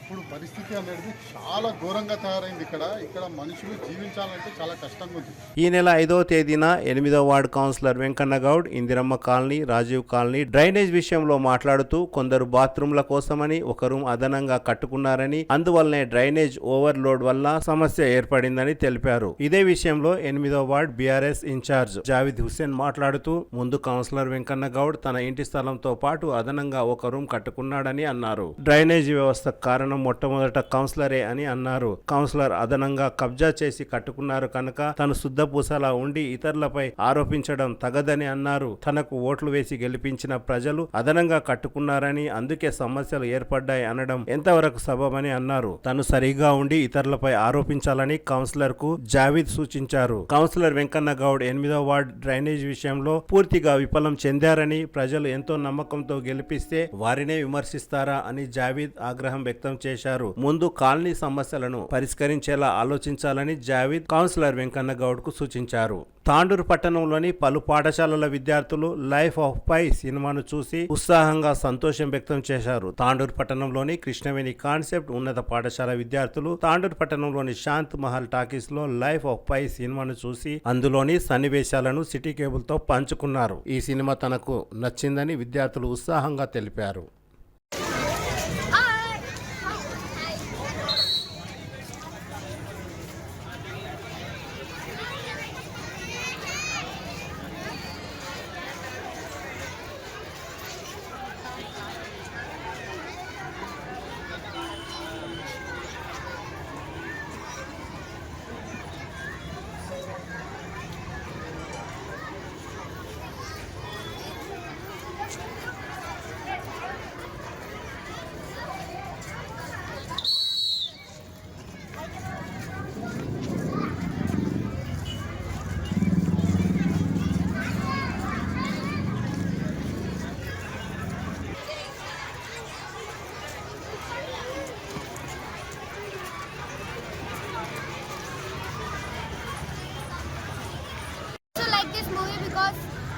ఇప్పుడు పరిస్థితి అనేది చాలా ఘోరంగా తయారైంది. ఇక్కడ మనుషులు జీవించాలంటే చాలా కష్టంగా ఉంది. ఈ నెల 5వ తేదీన 8వ ward councillor Venkanna Goud Indiramma colony, Rajiv colony drainage విషయంలో మాట్లాడుతూ కొందరు బాత్రూంల కోసమని ఒక రూమ్ అదనంగా కట్టుకున్నారని, అందువల్లనే డ్రైనేజ్ ఓవర్లోడ్ వల్ల సమస్య ఏర్పడిందని తెలిపారు. ఇదే విషయంలో 8వ ward BRS in-charge Javed Hussain మాట్లాడుతూ ముందు కౌన్సిలర్ వెంకన్న గౌడ్ తన ఇంటి స్థలంతో పాటు అదనంగా ఒక రూమ్ కట్టుకున్నాడని అన్నారు. డ్రైనేజీ వ్యవస్థ కారణం మొట్టమొదట కౌన్సిలరే అని అన్నారు. కౌన్సిలర్ అదనంగా కబ్జా చేసి కట్టుకున్నారు కనుక తను శుద్ధపూసలా ఉండి ఇతరులపై ఆరోపించడం తగదని అన్నారు. తనకు ఓట్లు వేసి గెలిపించిన ప్రజలు అదనంగా కట్టుకున్నారని, అందుకే సమస్యలు ఏర్పడ్డాయి అనడం ఎంతవరకు సబబని అన్నారు. తను సరిగా ఉండి ఇతరులపై ఆరోపించాలని కౌన్సిలర్ కు జావేద్ సూచించారు. కౌన్సిలర్ వెంకన్న గౌడ్ 8వ వార్డు డ్రైనేజ్ విషయంలో పూర్తిగా విఫలం చెందారని, ప్రజలు ఎంతో నమ్మకంతో గెలిపిస్తే వారినే విమర్శిస్తారా అని జావేద్ ఆగ్రహం వ్యక్తం చేశారు. ముందు కాలనీ సమస్యలను పరిష్కరించేలా ఆలోచించాలని జావీద్ కౌన్సిలర్ వెంకన్న గౌడ్ కు సూచించారు. తాండూరు పట్టణంలోని పలు పాఠశాలల విద్యార్థులు లైఫ్ ఆఫ్ పై సినిమాను చూసి ఉత్సాహంగా సంతోషం వ్యక్తం చేశారు. తాండూరు పట్టణంలోని కృష్ణవేణి కాన్సెప్ట్ ఉన్నత పాఠశాల విద్యార్థులు తాండూరు పట్టణంలోని శాంత్ మహల్ టాకీస్ లో లైఫ్ ఆఫ్ పై సినిమాను చూసి అందులోని సన్నివేశాలను సిటీ కేబుల్ తో పంచుకున్నారు. ఈ సినిమా తనకు నచ్చిందని విద్యార్థులు ఉత్సాహంగా తెలిపారు.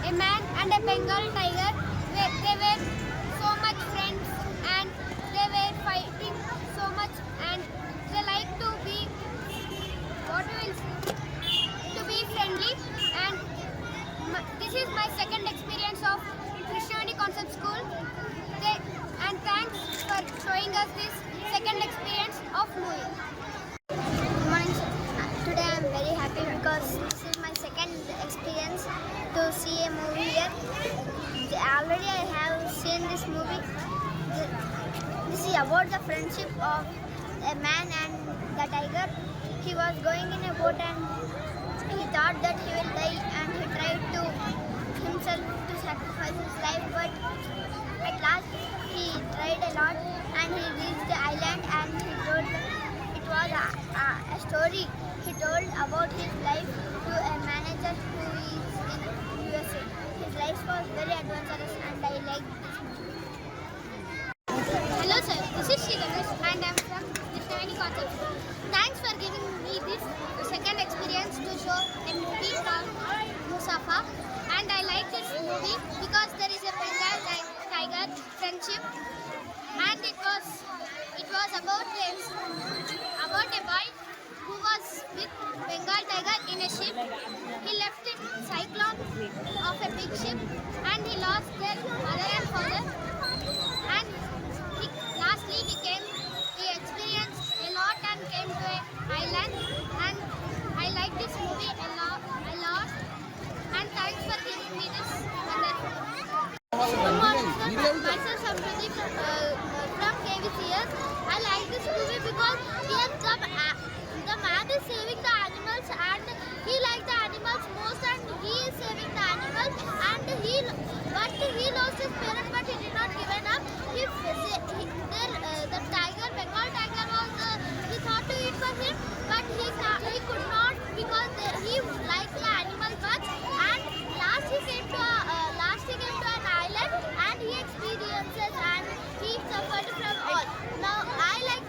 A man and a Bengal tiger, they were so much friends and they were fighting so much and they like to be friendly and this is my second experience of Krishnavani Concept School and thanks for showing us this second experience of movie. Good morning sir. Today I am very happy because this is my second experience to see a movie here. Already I have seen this movie. This is about the friendship of a man and the tiger. He was going in a boat and he thought that he will die and he tried to himself to sacrifice his life, but at last he tried a lot and he reached the island and he told it was a story he told about his life to a manager who is in USA. His life was very adventurous and I like this movie. Hello sir, this is Sridhanesh and I am from Krishnavani Concept School. Thanks for giving me this second experience to show a movie called Musafa, and I like this movie because there is a Bengal tiger friendship and it was about a boy who was with Bengal tiger in a ship. He left in cyclone of a big ship and he lost their mother and father, and lastly he experienced a lot and came to an island, and I like this movie a lot and thanks for giving me this wonderful movie. Good morning sir, myself Sampriti from KVCS. I like this movie because here the man is saving the animals and he likes the animals most and he is saving the animals and he lost his parents but he did not give up. The tiger, Bengal tiger he thought to eat for him but he could not because he likes the animal much, and last he came to an island and he experiences and he suffered from all. Now I like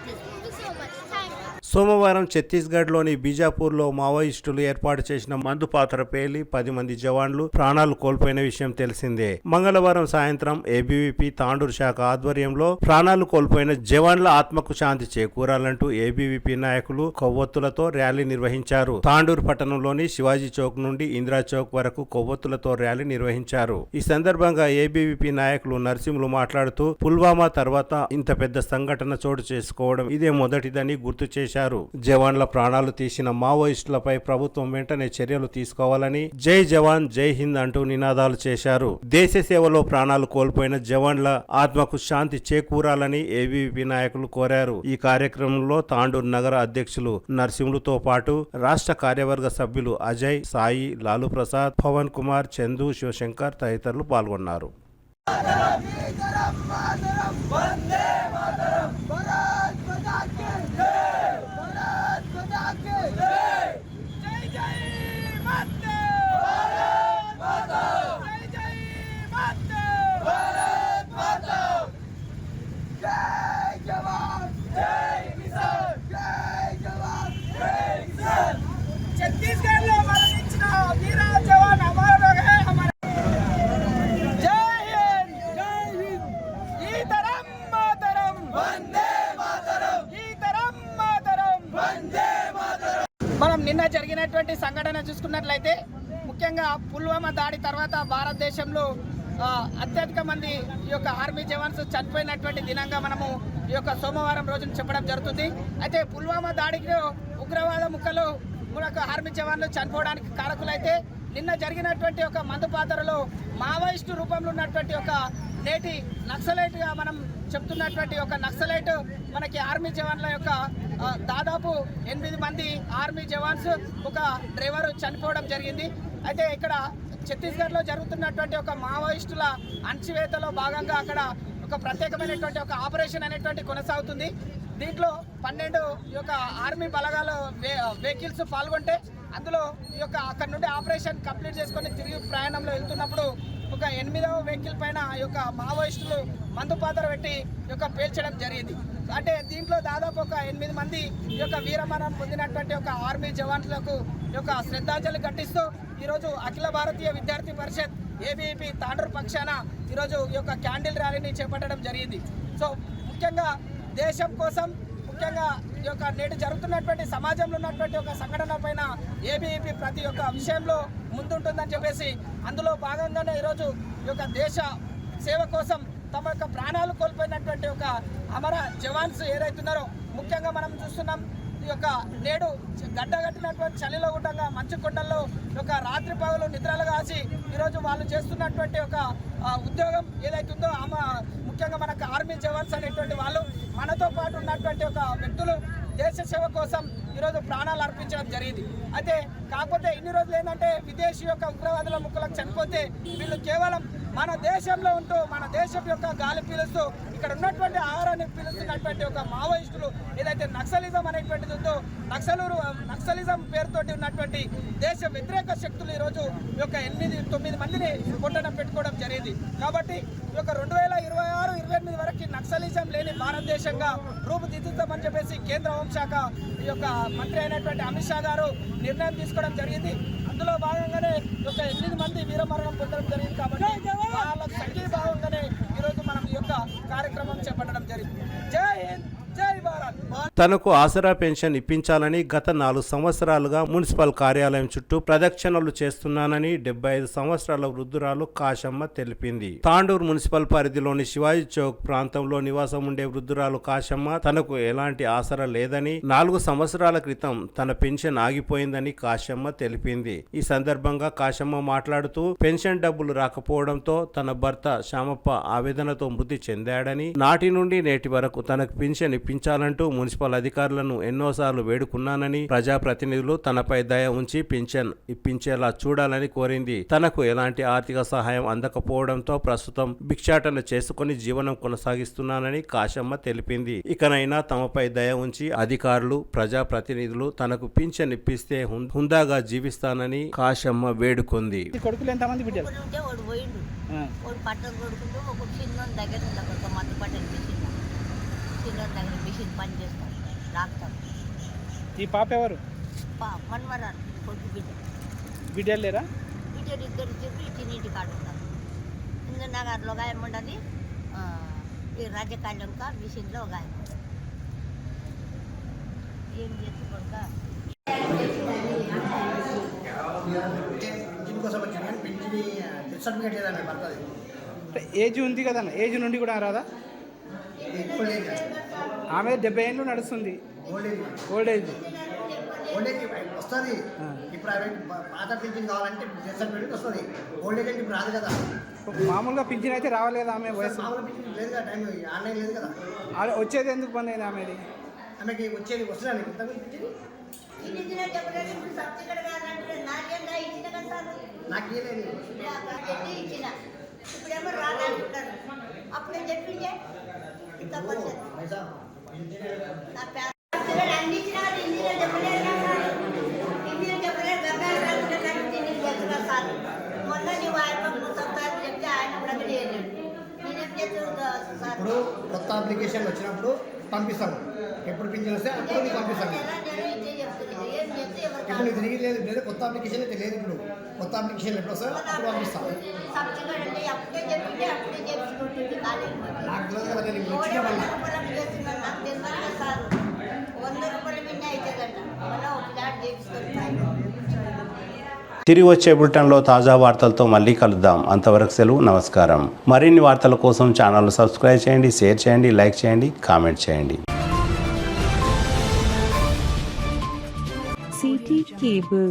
this movie so much. Thank you. సోమవారం ఛత్తీస్గఢ్లోని బీజాపూర్లో మావోయిస్టులు ఏర్పాటు చేసిన మందు పాత్ర పేలి 10 మంది జవాన్లు ప్రాణాలు కోల్పోయిన విషయం తెలిసిందే. మంగళవారం సాయంత్రం ఏబీవీపీ తాండూరు శాఖ ఆధ్వర్యంలో ప్రాణాలు కోల్పోయిన జవాన్ల ఆత్మకు శాంతి చేకూరాలంటూ ఏబీవీపీ నాయకులు కొవ్వొత్తులతో ర్యాలీ నిర్వహించారు. తాండూరు పట్టణంలోని శివాజీ చౌక్ నుండి ఇందిరా చౌక్ వరకు కొవ్వొత్తులతో ర్యాలీ నిర్వహించారు. ఈ సందర్భంగా ఏబీవీపీ నాయకులు నరసింహులు మాట్లాడుతూ పుల్వామా తర్వాత ఇంత పెద్ద సంఘటన చోటు చేసుకోవడం ఇదే మొదటిదని గుర్తు చేశారు. జవాన్ల ప్రాణాలు తీసిన మావోయిస్టులపై ప్రభుత్వం వెంటనే చర్యలు తీసుకోవాలని జై జవాన్ జై హింద్ అంటూ నినాదాలు చేశారు. దేశ సేవలో ప్రాణాలు కోల్పోయిన జవాన్ల ఆత్మకు శాంతి చేకూరాలని ఏబీవీపీ నాయకులు కోరారు. ఈ కార్యక్రమంలో తాండూరు నగర అధ్యక్షులు నరసింహులతో పాటు రాష్ట్ర కార్యవర్గ సభ్యులు అజయ్, సాయి, లాలు ప్రసాద్, పవన్ కుమార్, చందు, శివశంకర్ తదితరులు పాల్గొన్నారు. జై జవాన్ జరిగినటువంటి సంఘటన చూసుకున్నట్లయితే ముఖ్యంగా పుల్వామా దాడి తర్వాత భారతదేశంలో అత్యధిక మంది ఈ యొక్క ఆర్మీ జవాన్స్ చనిపోయినటువంటి దినంగా మనము ఈ యొక్క సోమవారం రోజున చెప్పడం జరుగుతుంది. అయితే పుల్వామా దాడికి ఉగ్రవాద ముక్కలు ఆర్మీ జవాన్లు చనిపోవడానికి కారకులైతే నిన్న జరిగినటువంటి ఒక మందుపాతరలో మావోయిస్టు రూపంలో ఉన్నటువంటి ఒక నేటి నక్సలైట్గా మనం చెప్తున్నటువంటి ఒక నక్సలైట్ మనకి ఆర్మీ జవాన్ల యొక్క దాదాపు 8 మంది ఆర్మీ జవాన్స్ ఒక డ్రైవర్ చనిపోవడం జరిగింది. అయితే ఇక్కడ ఛత్తీస్గఢ్లో జరుగుతున్నటువంటి ఒక మావోయిస్టుల అణచివేతలో భాగంగా అక్కడ ఒక ప్రత్యేకమైనటువంటి ఒక ఆపరేషన్ అనేటువంటి కొనసాగుతుంది. దీంట్లో 12 ఈ యొక్క ఆర్మీ బలగాల వెహికల్స్ పాల్గొంటే అందులో ఈ యొక్క అక్కడ నుండి ఆపరేషన్ కంప్లీట్ చేసుకొని తిరిగి ప్రయాణంలో వెళ్తున్నప్పుడు ఒక 8వ వెహికల్ పైన ఈ యొక్క మావోయిస్టులు మందుపాత్ర పెట్టి ఈ యొక్క పేల్చడం జరిగింది. అంటే దీంట్లో దాదాపు ఒక 8 మంది ఈ యొక్క వీరమరణం పొందినటువంటి ఒక ఆర్మీ జవాన్లకు ఈ యొక్క శ్రద్ధాంజలి ఘటిస్తూ ఈరోజు అఖిల భారతీయ విద్యార్థి పరిషత్ ఏబీవీపీ తాండూరు పక్షాన ఈరోజు ఈ యొక్క క్యాండిల్ ర్యాలీని చేపట్టడం జరిగింది. సో ముఖ్యంగా దేశం కోసం, ముఖ్యంగా ఈ యొక్క నేడు జరుగుతున్నటువంటి సమాజంలో ఉన్నటువంటి ఒక సంఘటన పైన ఏబీవీపీ ప్రతి ఒక్క విషయంలో ముందుంటుందని చెప్పేసి అందులో భాగంగానే ఈరోజు ఈ యొక్క దేశ సేవ కోసం తమ యొక్క ప్రాణాలు కోల్పోయినటువంటి ఒక అమర జవాన్స్ ఏదైతున్నారో ముఖ్యంగా మనం చూస్తున్నాం. ఈ యొక్క నేడు గడ్డగట్టినటువంటి చలిలో గుండంగా మంచు కొండల్లో ఒక రాత్రి పగలు నిద్రలు కాసి ఈరోజు వాళ్ళు చేస్తున్నటువంటి ఒక ఉద్యోగం ఏదైతుందో ముఖ్యంగా మనకు ఆర్మీ జవాన్స్ అనేటువంటి వాళ్ళు మనతో పాటు ఉన్నటువంటి ఒక వ్యక్తులు దేశ సేవ కోసం ఈరోజు ప్రాణాలు అర్పించడం జరిగింది. అయితే కాకపోతే ఇన్ని రోజులు ఏంటంటే విదేశీ యొక్క ఉగ్రవాదుల ముక్కలకు చనిపోతే వీళ్ళు కేవలం మన దేశంలో ఉంటూ మన దేశం యొక్క గాలి పీలుస్తూ ఇక్కడ ఉన్నటువంటి ఆహారాన్ని పీలుస్తున్నటువంటి ఒక మావోయిస్టులు ఏదైతే నక్సలిజం అనేటువంటిది ఉందో నక్సలిజం పేరుతోటి ఉన్నటువంటి దేశ వ్యతిరేక శక్తులు ఈరోజు ఈ యొక్క 8-9 మందిని కొట్టడం పెట్టుకోవడం జరిగింది. కాబట్టి ఈ యొక్క 2026-28 వరకు నక్సలిజం లేని భారతదేశంగా రూపుదిద్దుతామని చెప్పేసి కేంద్ర హోంశాఖ ఈ యొక్క మంత్రి అయినటువంటి అమిత్ షా గారు నిర్ణయం తీసుకోవడం జరిగింది. అందులో భాగంగానే ఒక 8 మంది వీరమరణం పొందడం జరిగింది. కాబట్టి వాళ్ళ సంఘీభావంగానే ఈరోజు మనం ఈ యొక్క కార్యక్రమం చేపట్టడం జరిగింది. జై హింద్, జై భారత్. తనకు ఆసరా పెన్షన్ ఇప్పించాలని గత 4 సంవత్సరాలుగా మున్సిపల్ కార్యాలయం చుట్టూ ప్రదక్షిణలు చేస్తున్నానని 75 సంవత్సరాల వృద్ధురాలు కాశమ్మ తెలిపింది. తాండూరు మున్సిపల్ పరిధిలోని శివాజీ చౌక్ ప్రాంతంలో నివాసం ఉండే వృద్ధురాలు కాశమ్మ తనకు ఎలాంటి ఆసరా లేదని 4 సంవత్సరాల క్రితం తన పెన్షన్ ఆగిపోయిందని కాశమ్మ తెలిపింది. ఈ సందర్భంగా కాశమ్మ మాట్లాడుతూ పెన్షన్ డబ్బులు రాకపోవడంతో తన భర్త శ్యామప్ప ఆవేదనతో మృతి చెందాడని, నాటి నుండి నేటి వరకు తనకు పెన్షన్ ఇప్పించాలంటూ మున్సిపల్ అధికారులను ఎన్నోసార్లు వేడుకున్నానని, ప్రజాప్రతినిధులు తనపై దయ ఉంచి పింఛన్ ఇప్పించేలా చూడాలని కోరింది. తనకు ఎలాంటి ఆర్థిక సహాయం అందకపోవడంతో ప్రస్తుతం భిక్షాటన చేసుకుని జీవనం కొనసాగిస్తున్నానని కాశమ్మ తెలిపింది. ఇకనైనా తమపై దయ ఉంచి అధికారులు, ప్రజాప్రతినిధులు తనకు పింఛన్ ఇప్పిస్తే హుందాగా జీవిస్తానని కాశమ్మ వేడుకుంది. కొడుకులు ఎంతమంది బిడ్డలు? వాడు పోయిండు, వాడు పట్టణ కొడుకుంటూ ఒక చిన్న దగ్గర ఒక మత్తు పట్టణ చిన్న దగ్గర మిషన్ పని చేస్తాడు, రాస్తాడు. ఈ పాప ఎవరు? మన్మరాలు కొడుకు బిడ్డ. బిడ్డలు లేరా? బిడ్డలు 2 చెప్పి చిన్నింటి కాడు ఉంటారు. ఇంద్రనగర్లో గాయం ఉంటుంది, ఈ రాజకాళ్యంక మిషన్లో గాయం. ఏం చేసి కొడుక ఏజ్ ఉంది కదా, ఏజ్ నుండి కూడా రాదా? ఆమె 70 ఏళ్ళు నడుస్తుంది. ఓల్డ్ ఏజ్ వస్తుంది. ఇప్పుడు పాత పింఛన్ కావాలంటే వస్తుంది. ఓల్డ్ ఏజ్ ఇప్పుడు రాదు కదా. మామూలుగా పింఛన్ అయితే రావలేదు. ఆమె వయసు లేదు కదా, టైం ఆన్లైన్ లేదు కదా. వచ్చేది ఎందుకు బంద్ అయింది ఆమెది? ఆమెకి వచ్చేది వస్తున్నాను నాకేలేదు. ఇప్పుడేమో రాదంటారు. అప్పుడే చెప్పిందే మొన్న నువ్వు ఆయన చెప్తే ఆయన కూడా చేయలేడు. నేనేం చేస్తాను? ఇప్పుడు కొత్త అప్లికేషన్ వచ్చినప్పుడు పంపిస్తాము. ఎప్పుడు పింఛన్ వస్తే అప్పుడు నీకు పంపిస్తాము. ఇప్పుడు నీకు తిరిగి లేదు, కొత్త అప్లికేషన్ అయితే లేదు. ఇప్పుడు కొత్త అప్లికేషన్ ఎప్పుడు వస్తారో అప్పుడు పంపిస్తాము. నాకు తెలియదు కదా, నేను వచ్చిన వల్ల 100 రూపాయలు తిరిగి వచ్చే బులెటిన్లో తాజా వార్తలతో మళ్ళీ కలుద్దాం. అంతవరకు సెలవు, నమస్కారం. మరిన్ని వార్తల కోసం ఛానల్ సబ్స్క్రైబ్ చేయండి, షేర్ చేయండి, లైక్ చేయండి, కామెంట్ చేయండి. CT Cable.